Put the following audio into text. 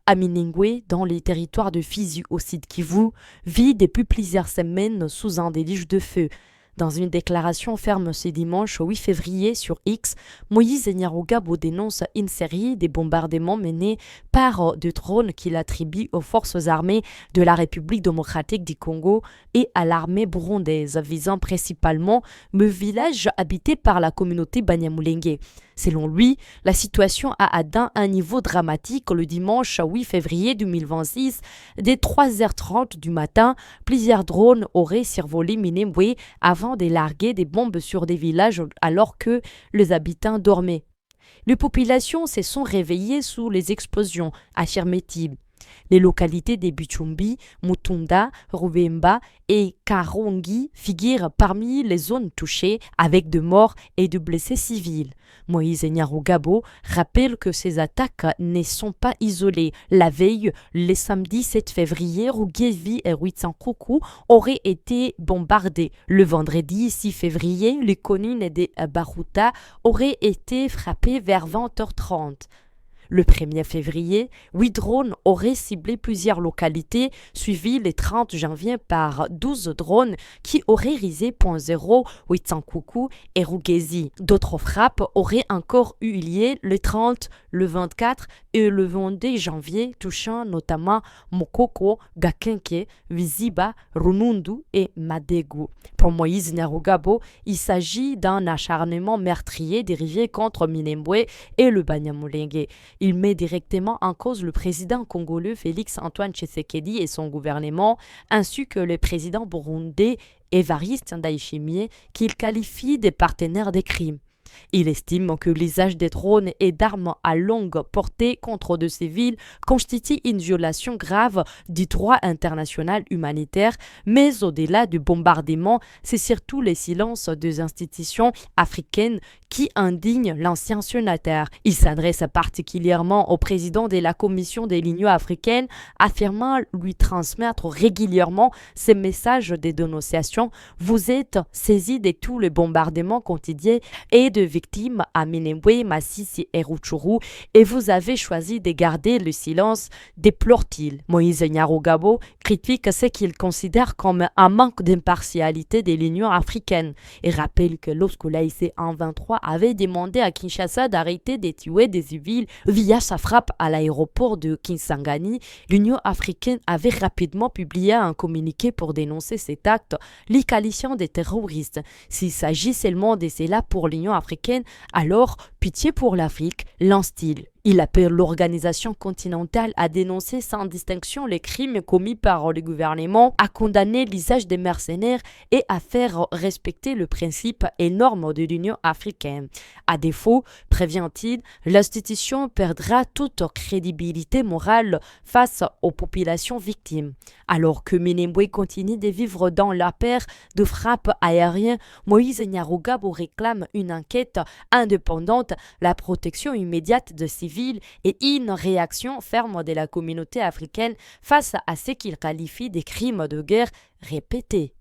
à Miningwe, dans les territoires de Fizi au Sud Kivu, vit depuis plusieurs semaines sous un déluge de feu. Dans une déclaration ferme ce dimanche 8 février sur X, Moïse Nyarugabo dénonce une série de bombardements menés par des drones qu'il attribue aux forces armées de la République démocratique du Congo et à l'armée burundaise, visant principalement le village habité par la communauté Banyamulenge. Selon lui, la situation a atteint un niveau dramatique le dimanche 8 février 2026. Dès 3h30 du matin, plusieurs drones auraient survolé Minembwe avant de larguer des bombes sur des villages alors que les habitants dormaient. Les populations se sont réveillées sous les explosions, affirme-t-il. Les localités des Buchumbi, Mutunda, Rubemba et Karongi figurent parmi les zones touchées avec de morts et de blessés civils. Moïse Nyarugabo rappelle que ces attaques ne sont pas isolées. La veille, le samedi 7 février, Rugezi et Rwitsankoukou auraient été bombardés. Le vendredi 6 février, les communes de Baruta auraient été frappées vers 20h30. Le 1er février, 8 drones auraient ciblé plusieurs localités, suivis le 30 janvier par 12 drones qui auraient risé Point Zéro, Witsankoukou et Rugezi. D'autres frappes auraient encore eu lieu le 30, le 24 et le 22 janvier, touchant notamment Mokoko, Gakenke, Viziba, Runundu et Madegu. Pour Moïse Nyarugabo, il s'agit d'un acharnement meurtrier dérivé contre Minembwe et le Banyamulenge. Il met directement en cause le président congolais Félix-Antoine Tshisekedi et son gouvernement, ainsi que le président burundais Évariste Ndayishimiye, qu'il qualifie de partenaires des crimes. Il estime que l'usage des drones et d'armes à longue portée contre de civils constitue une violation grave du droit international humanitaire, mais au-delà du bombardement, c'est surtout le silence des institutions africaines qui indigne l'ancien sénateur. Il s'adresse particulièrement au président de la Commission de l'Union africaine, affirmant lui transmettre régulièrement ces messages de dénonciation. Vous êtes saisis de tous les bombardements quotidiens et de victimes à Minembwe, Masisi et Rutshuru et vous avez choisi de garder le silence, déplore-t-il. Moïse Nyarugabo critique ce qu'il considère comme un manque d'impartialité de l'Union africaine et rappelle que lorsque l'AIC en 23 avait demandé à Kinshasa d'arrêter de tuer des civils via sa frappe à l'aéroport de Kisangani, l'Union africaine avait rapidement publié un communiqué pour dénoncer cet acte, les qualifiant de terroristes. S'il s'agit seulement de cela pour l'Union africaine, alors pitié pour l'Afrique, lance-t-il. Il appelle l'organisation continentale à dénoncer sans distinction les crimes commis par le gouvernement, à condamner l'usage des mercenaires et à faire respecter le principe et normes de l'Union africaine. À défaut, prévient-il, l'institution perdra toute crédibilité morale face aux populations victimes. Alors que Minembwe continue de vivre dans la peur de frappes aériennes, Moïse Nyarugabo réclame une enquête indépendante, la protection immédiate de civils et une réaction ferme de la communauté africaine face à ce qu'il qualifie des crimes de guerre répétés.